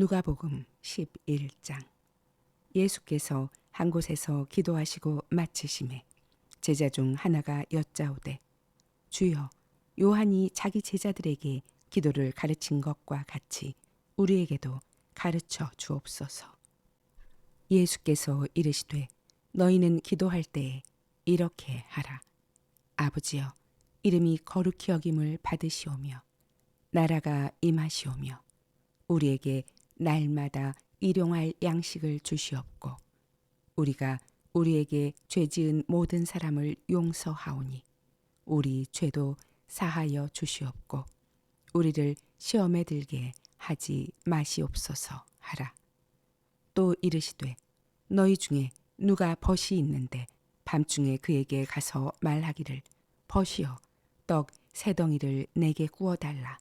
누가복음 11장. 예수께서 한 곳에서 기도하시고 마치심에 제자 중 하나가 여짜오되, 주여, 요한이 자기 제자들에게 기도를 가르친 것과 같이 우리에게도 가르쳐 주옵소서. 예수께서 이르시되, 너희는 기도할 때에 이렇게 하라. 아버지여, 이름이 거룩히 여김을 받으시오며 나라가 임하시오며 우리에게 날마다 일용할 양식을 주시옵고 우리가 우리에게 죄 지은 모든 사람을 용서하오니 우리 죄도 사하여 주시옵고 우리를 시험에 들게 하지 마시옵소서 하라. 또 이르시되, 너희 중에 누가 벗이 있는데 밤중에 그에게 가서 말하기를, 벗이여, 떡 3덩이를 내게 구워달라.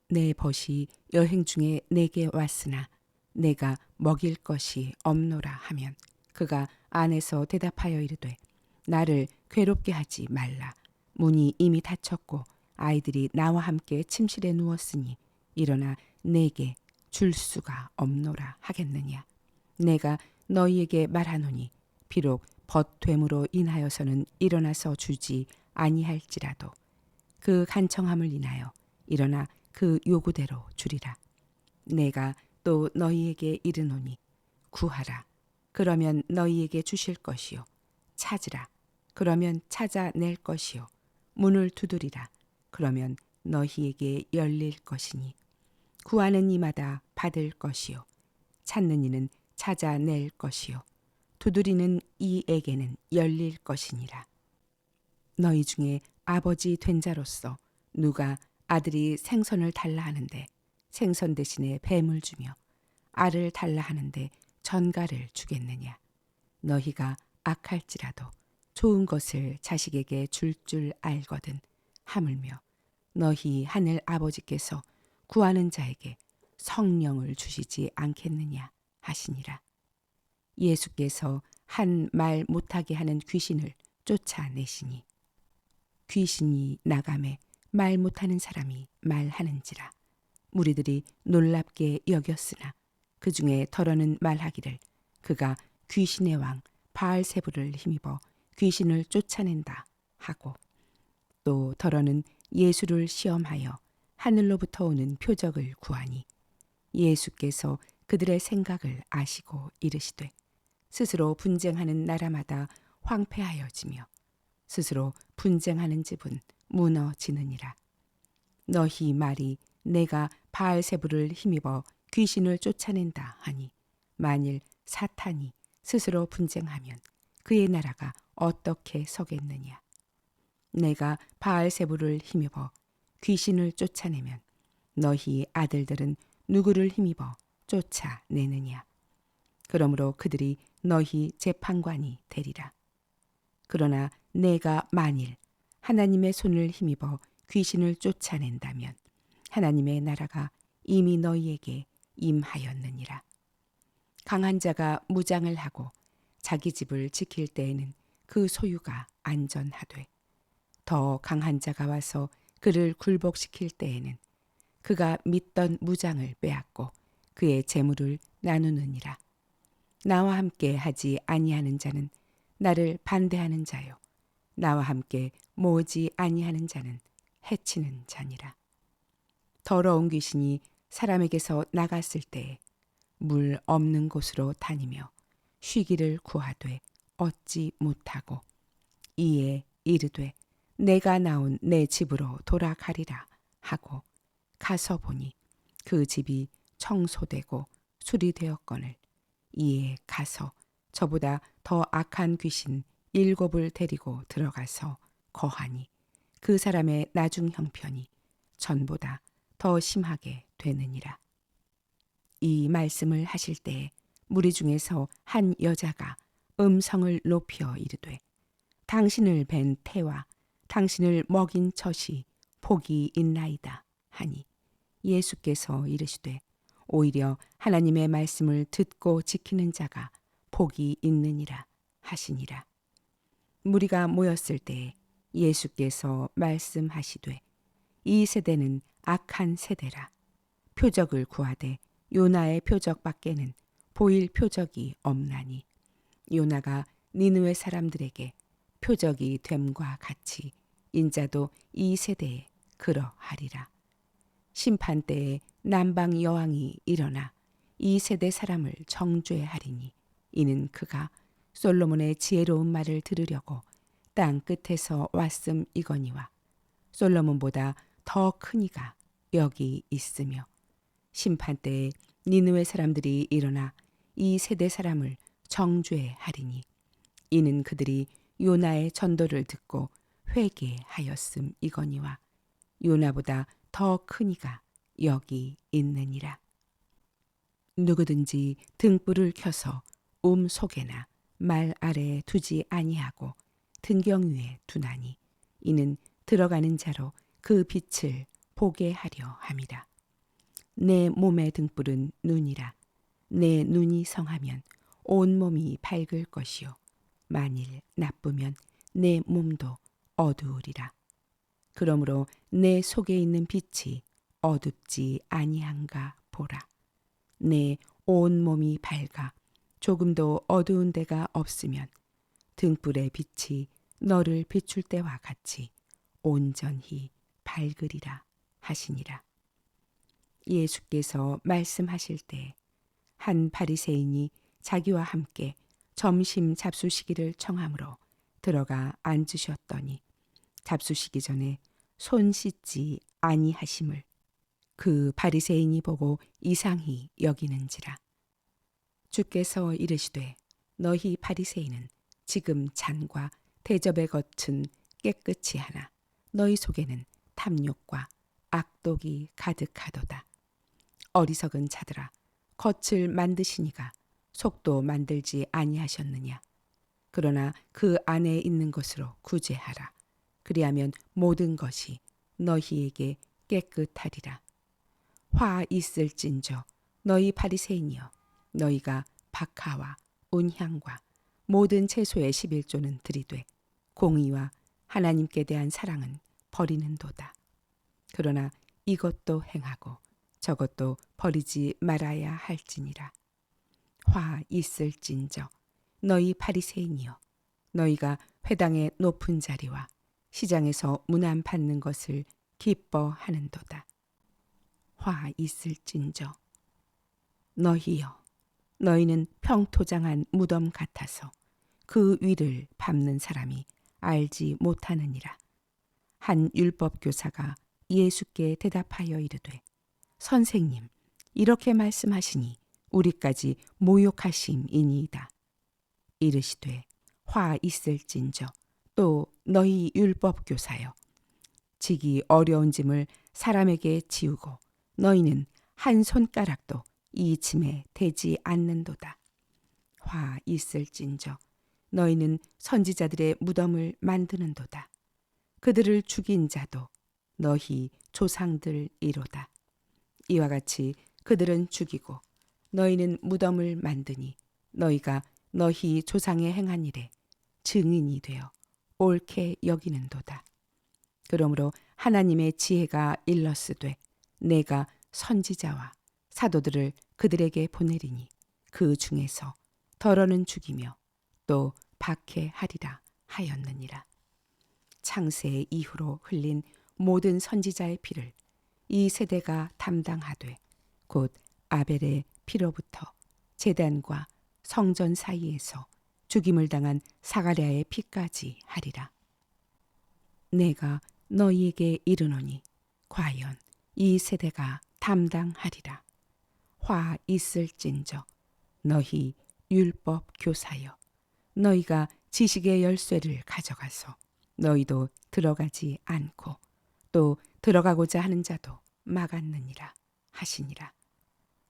내 벗이 여행 중에 내게 왔으나 내가 먹일 것이 없노라 하면 그가 안에서 대답하여 이르되, 나를 괴롭게 하지 말라. 문이 이미 닫혔고 아이들이 나와 함께 침실에 누웠으니 일어나 내게 줄 수가 없노라 하겠느냐. 내가 너희에게 말하노니 비록 벗됨으로 인하여서는 일어나서 주지 아니할지라도 그 간청함을 인하여 일어나 그 요구대로 주리라. 내가 또 너희에게 이르노니 구하라. 그러면 너희에게 주실 것이요. 찾으라. 그러면 찾아낼 것이요. 문을 두드리라. 그러면 너희에게 열릴 것이니 구하는 이마다 받을 것이요. 찾는 이는 찾아낼 것이요. 두드리는 이에게는 열릴 것이니라. 너희 중에 아버지 된 자로서 누가 아들이 생선을 달라 하는데 생선 대신에 뱀을 주며 알을 달라 하는데 전갈을 주겠느냐. 너희가 악할지라도 좋은 것을 자식에게 줄 알거든 하물며 너희 하늘 아버지께서 구하는 자에게 성령을 주시지 않겠느냐 하시니라. 예수께서 한 말 못하게 하는 귀신을 쫓아내시니 귀신이 나가매 말 못하는 사람이 말하는지라. 무리들이 놀랍게 여겼으나 그 중에 더러는 말하기를, 그가 귀신의 왕 바알세불을 힘입어 귀신을 쫓아낸다 하고, 또 더러는 예수를 시험하여 하늘로부터 오는 표적을 구하니 예수께서 그들의 생각을 아시고 이르시되, 스스로 분쟁하는 나라마다 황폐하여지며 스스로 분쟁하는 집은 무너지느니라. 너희 말이 내가 바알세불을 힘입어 귀신을 쫓아낸다 하니 만일 사탄이 스스로 분쟁하면 그의 나라가 어떻게 서겠느냐. 내가 바알세불을 힘입어 귀신을 쫓아내면 너희 아들들은 누구를 힘입어 쫓아내느냐. 그러므로 그들이 너희 재판관이 되리라. 그러나 내가 만일 하나님의 손을 힘입어 귀신을 쫓아낸다면 하나님의 나라가 이미 너희에게 임하였느니라. 강한 자가 무장을 하고 자기 집을 지킬 때에는 그 소유가 안전하되 더 강한 자가 와서 그를 굴복시킬 때에는 그가 믿던 무장을 빼앗고 그의 재물을 나누느니라. 나와 함께 하지 아니하는 자는 나를 반대하는 자요, 나와 함께 모으지 아니하는 자는 해치는 자니라. 더러운 귀신이 사람에게서 나갔을 때에 물 없는 곳으로 다니며 쉬기를 구하되 얻지 못하고 이에 이르되, 내가 나온 내 집으로 돌아가리라 하고 가서 보니 그 집이 청소되고 수리되었거늘 이에 가서 저보다 더 악한 귀신 7을 데리고 들어가서 거하니 그 사람의 나중 형편이 전보다 더 심하게 되느니라. 이 말씀을 하실 때에 무리 중에서 한 여자가 음성을 높여 이르되, 당신을 뵌 태와 당신을 먹인 젖이 복이 있나이다 하니 예수께서 이르시되, 오히려 하나님의 말씀을 듣고 지키는 자가 복이 있느니라 하시니라. 무리가 모였을 때에 예수께서 말씀하시되, 이 세대는 악한 세대라. 표적을 구하되 요나의 표적밖에는 보일 표적이 없나니 요나가 니느웨 사람들에게 표적이 됨과 같이 인자도 이 세대에 그러하리라. 심판 때에 남방 여왕이 일어나 이 세대 사람을 정죄하리니 이는 그가 솔로몬의 지혜로운 말을 들으려고 땅 끝에서 왔음이거니와 솔로몬보다 더 큰 이가 여기 있으며 심판 때에 니느웨 사람들이 일어나 이 세대 사람을 정죄하리니 이는 그들이 요나의 전도를 듣고 회개하였음이거니와 요나보다 더 큰 이가 여기 있느니라. 누구든지 등불을 켜서 속에나 말 아래에 두지 아니하고 등경 위에 두나니 이는 들어가는 자로 그 빛을 보게 하려 함이라. 내 몸의 등불은 눈이라. 내 눈이 성하면 온 몸이 밝을 것이요 만일 나쁘면 내 몸도 어두우리라. 그러므로 내 속에 있는 빛이 어둡지 아니한가 보라. 내 온 몸이 밝아 조금도 어두운 데가 없으면 등불의 빛이 너를 비출 때와 같이 온전히 밝으리라 하시니라. 예수께서 말씀하실 때 한 바리새인이 자기와 함께 점심 잡수시기를 청함으로 들어가 앉으셨더니 잡수시기 전에 손 씻지 아니하심을 그 바리새인이 보고 이상히 여기는지라. 주께서 이르시되 너희 바리새인은 지금 잔과 대접의 겉은 깨끗이 하나 너희 속에는 탐욕과 악독이 가득하도다. 어리석은 자들아, 겉을 만드시니가 속도 만들지 아니하셨느냐. 그러나 그 안에 있는 것으로 구제하라. 그리하면 모든 것이 너희에게 깨끗하리라. 화 있을진저 너희 바리새인이여, 너희가 박하와 운향과 모든 채소의 11조는 들이되 공의와 하나님께 대한 사랑은 버리는도다. 그러나 이것도 행하고 저것도 버리지 말아야 할지니라. 화 있을진저 너희 바리새인이여, 너희가 회당의 높은 자리와 시장에서 문안 받는 것을 기뻐하는도다. 화 있을진저 너희여, 너희는 평토장한 무덤 같아서 그 위를 밟는 사람이 알지 못하느니라. 한 율법교사가 예수께 대답하여 이르되 선생님, 이렇게 말씀하시니 우리까지 모욕하심이니이다. 이르시되 화 있을진저 또 너희 율법교사여, 지기 어려운 짐을 사람에게 지우고 너희는 한 손가락도 이 짐에 대지 않는도다. 화 있을진저 너희는 선지자들의 무덤을 만드는도다. 그들을 죽인 자도 너희 조상들이로다. 이와 같이 그들은 죽이고 너희는 무덤을 만드니 너희가 너희 조상의 행한 일에 증인이 되어 옳게 여기는도다. 그러므로 하나님의 지혜가 일렀으되 내가 선지자와 사도들을 그들에게 보내리니 그 중에서 더러는 죽이며 또 박해하리라 하였느니라. 창세 이후로 흘린 모든 선지자의 피를 이 세대가 담당하되 곧 아벨의 피로부터 제단과 성전 사이에서 죽임을 당한 사가랴의 피까지 하리라. 내가 너희에게 이르노니 과연 이 세대가 담당하리라. 화 있을진저 너희 율법 교사여, 너희가 지식의 열쇠를 가져가서 너희도 들어가지 않고 또 들어가고자 하는 자도 막았느니라 하시니라.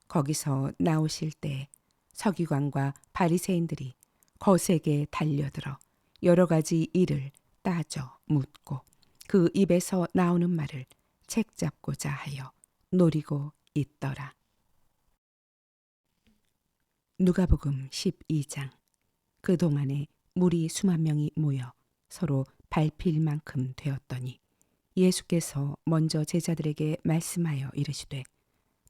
거기서 나오실 때 서기관과 바리새인들이 거세게 달려들어 여러 가지 일을 따져 묻고 그 입에서 나오는 말을 책잡고자 하여 노리고 있더라. 누가복음 12장. 그동안에 무리 수만 명이 모여 서로 밟힐 만큼 되었더니 예수께서 먼저 제자들에게 말씀하여 이르시되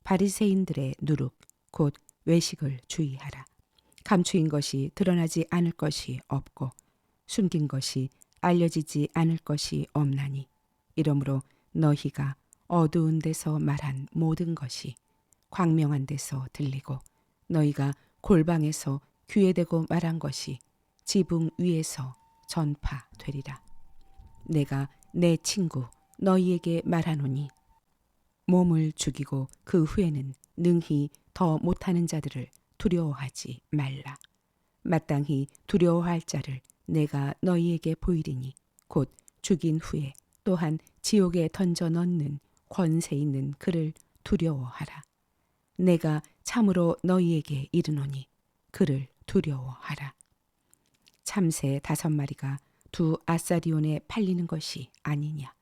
바리새인들의 누룩 곧 외식을 주의하라. 감추인 것이 드러나지 않을 것이 없고 숨긴 것이 알려지지 않을 것이 없나니 이러므로 너희가 어두운 데서 말한 모든 것이 광명한 데서 들리고 너희가 골방에서 귀에 대고 말한 것이 지붕 위에서 전파되리라. 내가 내 친구 너희에게 말하노니 몸을 죽이고 그 후에는 능히 더 못하는 자들을 두려워하지 말라. 마땅히 두려워할 자를 내가 너희에게 보이리니 곧 죽인 후에 또한 지옥에 던져 넣는 권세 있는 그를 두려워하라. 내가 참으로 너희에게 이르노니 그를 두려워하라. 참새 5마리가 2아사리온에 팔리는 것이 아니냐.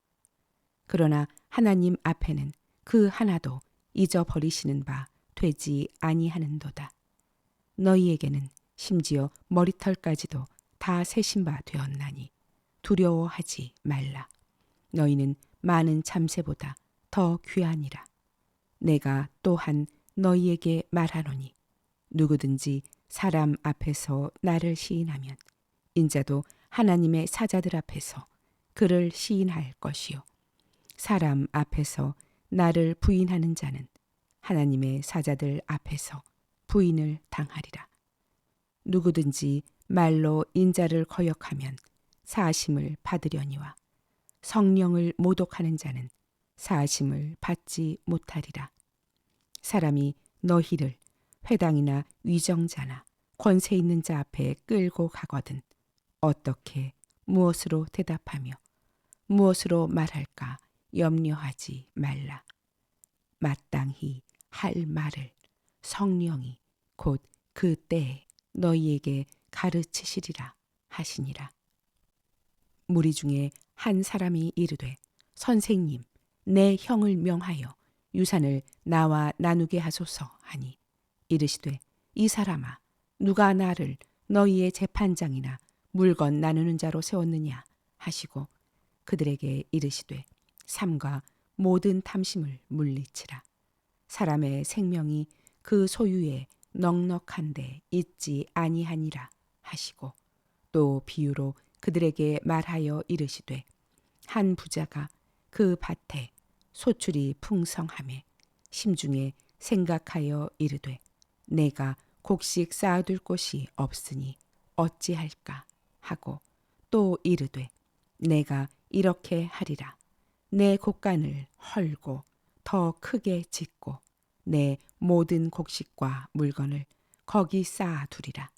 그러나 하나님 앞에는 그 하나도 잊어버리시는 바 되지 아니하는도다. 너희에게는 심지어 머리털까지도 다 세신 바 되었나니 두려워하지 말라. 너희는 많은 참새보다 더 귀하니라. 내가 또한 너희에게 말하노니 누구든지 사람 앞에서 나를 시인하면 인자도 하나님의 사자들 앞에서 그를 시인할 것이요 사람 앞에서 나를 부인하는 자는 하나님의 사자들 앞에서 부인을 당하리라. 누구든지 말로 인자를 거역하면 사심을 받으려니와 성령을 모독하는 자는 사심을 받지 못하리라. 사람이 너희를 회당이나 위정자나 권세 있는 자 앞에 끌고 가거든 어떻게 무엇으로 대답하며 무엇으로 말할까 염려하지 말라. 마땅히 할 말을 성령이 곧 그 때에 너희에게 가르치시리라 하시니라. 무리 중에 한 사람이 이르되 선생님 내 형을 명하여 유산을 나와 나누게 하소서 하니 이르시되 이 사람아 누가 나를 너희의 재판장이나 물건 나누는 자로 세웠느냐 하시고 그들에게 이르시되 삼가 모든 탐심을 물리치라. 사람의 생명이 그 소유에 넉넉한데 있지 아니하니라 하시고 또 비유로 그들에게 말하여 이르시되 한 부자가 그 밭에 소출이 풍성하매 심중에 생각하여 이르되 내가 곡식 쌓아둘 곳이 없으니 어찌할까 하고 또 이르되 내가 이렇게 하리라. 내 곡간을 헐고 더 크게 짓고 내 모든 곡식과 물건을 거기 쌓아두리라.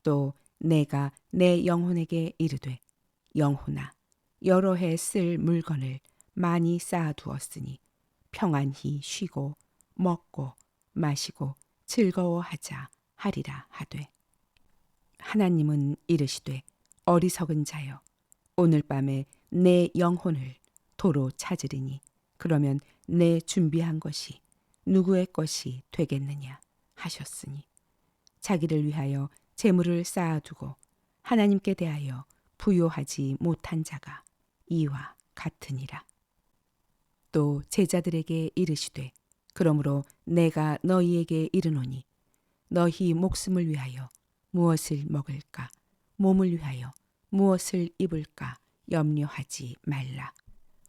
또 내가 내 영혼에게 이르되 영혼아 여러 해 쓸 물건을 많이 쌓아두었으니 평안히 쉬고 먹고 마시고 즐거워하자 하리라 하되 하나님은 이르시되 어리석은 자여 오늘 밤에 내 영혼을 도로 찾으리니 그러면 내 준비한 것이 누구의 것이 되겠느냐 하셨으니 자기를 위하여 재물을 쌓아두고 하나님께 대하여 부요하지 못한 자가 이와 같으니라. 또 제자들에게 이르시되 그러므로 내가 너희에게 이르노니 너희 목숨을 위하여 무엇을 먹을까 몸을 위하여 무엇을 입을까 염려하지 말라.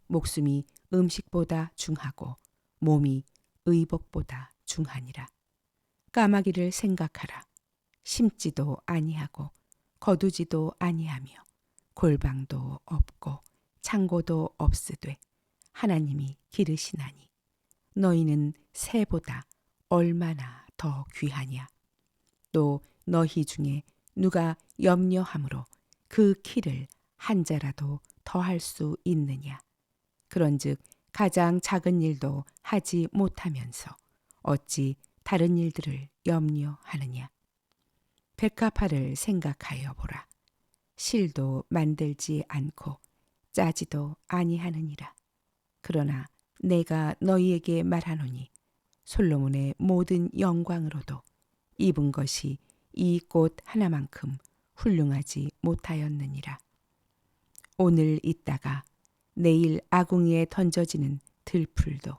목숨이 음식보다 중하고 몸이 의복보다 중하니라. 까마귀를 생각하라. 심지도 아니하고 거두지도 아니하며 골방도 없고 창고도 없으되 하나님이 기르시나니 너희는 새보다 얼마나 더 귀하냐. 또 너희 중에 누가 염려함으로 그 키를 한 자라도 더할 수 있느냐. 그런즉 가장 작은 일도 하지 못하면서 어찌 다른 일들을 염려하느냐. 백합화를 생각하여 보라. 실도 만들지 않고 짜지도 아니하느니라. 그러나 내가 너희에게 말하노니 솔로몬의 모든 영광으로도 입은 것이 이 꽃 하나만큼 훌륭하지 못하였느니라. 오늘 있다가 내일 아궁이에 던져지는 들풀도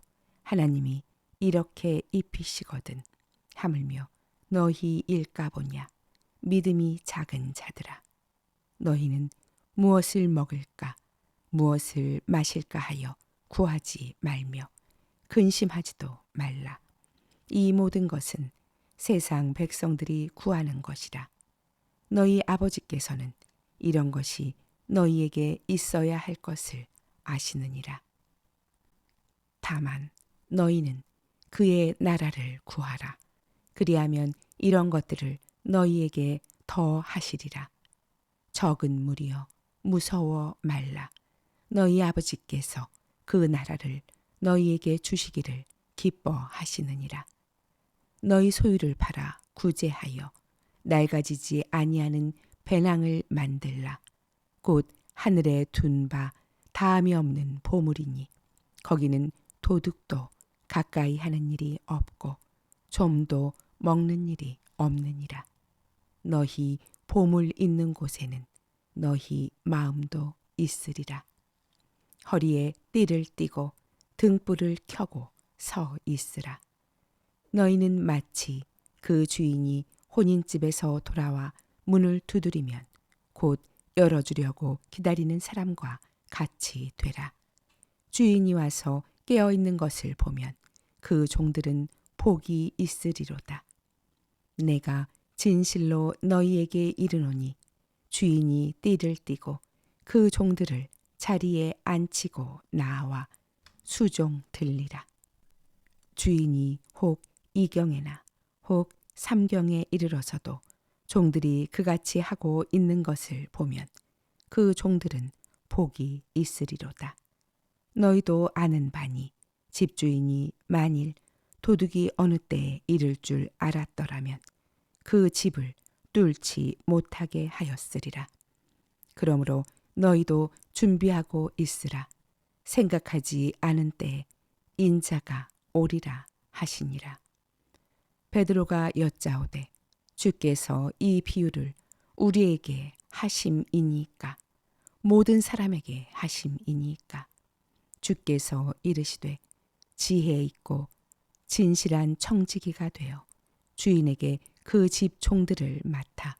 하나님이 이렇게 입히시거든 하물며 너희 일까보냐 믿음이 작은 자들아. 너희는 무엇을 먹을까 무엇을 마실까 하여 구하지 말며 근심하지도 말라. 이 모든 것은 세상 백성들이 구하는 것이라. 너희 아버지께서는 이런 것이 너희에게 있어야 할 것을 아시느니라. 다만 너희는 그의 나라를 구하라. 그리하면 이런 것들을 너희에게 더 하시리라. 적은 무리여 무서워 말라. 너희 아버지께서 그 나라를 너희에게 주시기를 기뻐하시느니라. 너희 소유를 팔아 구제하여 낡아지지 아니하는 배낭을 만들라. 곧 하늘에 둔 바 다함이 없는 보물이니 거기는 도둑도 가까이 하는 일이 없고 좀도 먹는 일이 없느니라. 너희 보물 있는 곳에는 너희 마음도 있으리라. 허리에 띠를 띠고 등불을 켜고 서 있으라. 너희는 마치 그 주인이 혼인집에서 돌아와 문을 두드리면 곧 열어주려고 기다리는 사람과 같이 되라. 주인이 와서 깨어있는 것을 보면 그 종들은 복이 있으리로다. 내가 진실로 너희에게 이르노니 주인이 띠를 띠고 그 종들을 자리에 앉히고 나와 수종 들리라. 주인이 혹 이경에나 혹 삼경에 이르러서도 종들이 그같이 하고 있는 것을 보면 그 종들은 복이 있으리로다. 너희도 아는 바니 집주인이 만일 도둑이 어느 때에 이를 줄 알았더라면 그 집을 뚫지 못하게 하였으리라. 그러므로 너희도 준비하고 있으라. 생각하지 않은 때에 인자가 오리라 하시니라. 베드로가 여짜오되 주께서 이 비유를 우리에게 하심이니까 모든 사람에게 하심이니까. 주께서 이르시되 지혜 있고 진실한 청지기가 되어 주인에게 그 집 종들을 맡아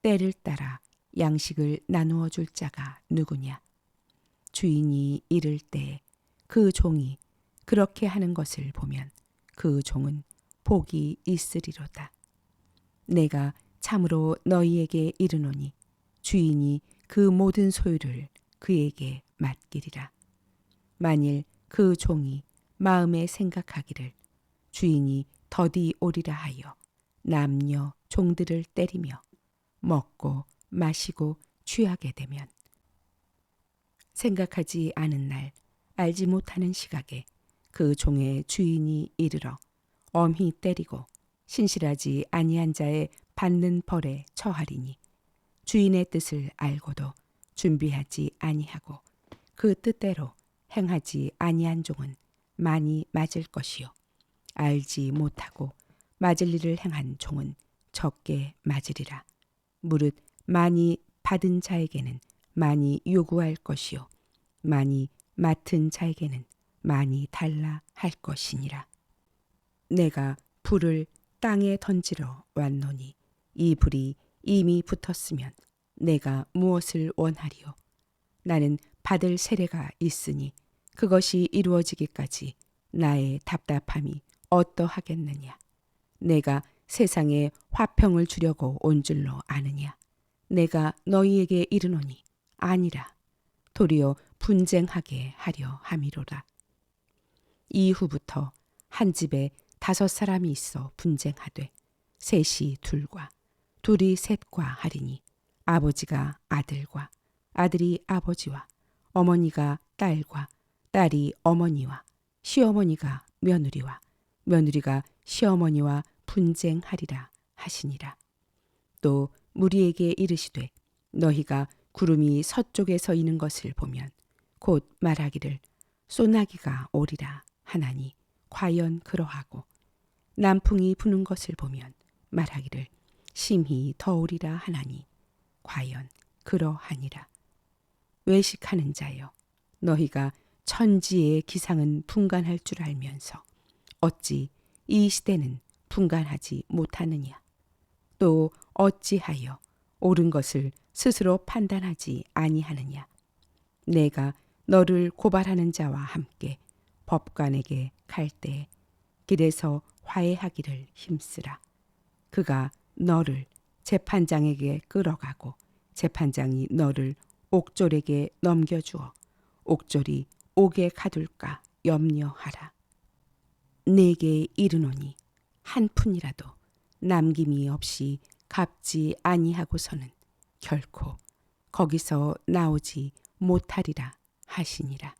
때를 따라 양식을 나누어 줄 자가 누구냐. 주인이 이를 때에 그 종이 그렇게 하는 것을 보면 그 종은 복이 있으리로다. 내가 참으로 너희에게 이르노니 주인이 그 모든 소유를 그에게 맡기리라. 만일 그 종이 마음에 생각하기를 주인이 더디 오리라 하여 남녀 종들을 때리며 먹고 마시고 취하게 되면 생각하지 않은 날 알지 못하는 시각에 그 종의 주인이 이르러 엄히 때리고 신실하지 아니한 자의 받는 벌에 처하리니 주인의 뜻을 알고도 준비하지 아니하고 그 뜻대로 행하지 아니한 종은 많이 맞을 것이요 알지 못하고 맞을 일을 행한 종은 적게 맞으리라. 무릇 많이 받은 자에게는 많이 요구할 것이요 많이 맡은 자에게는 많이 달라 할 것이니라. 내가 불을 땅에 던지러 왔노니 이 불이 이미 붙었으면 내가 무엇을 원하리요. 나는 받을 세례가 있으니 그것이 이루어지기까지 나의 답답함이 어떠하겠느냐. 내가 세상에 화평을 주려고 온 줄로 아느냐. 내가 너희에게 이르노니 아니라 도리어 분쟁하게 하려 함이로라. 이후부터 한 집에 5 사람이 있어 분쟁하되 셋이 둘과 둘이 셋과 하리니 아버지가 아들과 아들이 아버지와 어머니가 딸과 딸이 어머니와 시어머니가 며느리와 며느리가 시어머니와 분쟁하리라 하시니라. 또 무리에게 이르시되 너희가 구름이 서쪽에서 이는 것을 보면 곧 말하기를 소나기가 오리라 하나니 과연 그러하고 남풍이 부는 것을 보면 말하기를 심히 더우리라 하나니 과연 그러하니라. 외식하는 자여 너희가 천지의 기상은 분간할 줄 알면서 어찌 이 시대는 분간하지 못하느냐? 또 어찌하여 옳은 것을 스스로 판단하지 아니하느냐? 내가 너를 고발하는 자와 함께 법관에게 갈 때 길에서 화해하기를 힘쓰라. 그가 너를 재판장에게 끌어가고 재판장이 너를 옥졸에게 넘겨주어 옥졸이 옥에 가둘까 염려하라. 내게 이르노니 한 푼이라도 남김이 없이 갚지 아니하고서는 결코 거기서 나오지 못하리라 하시니라.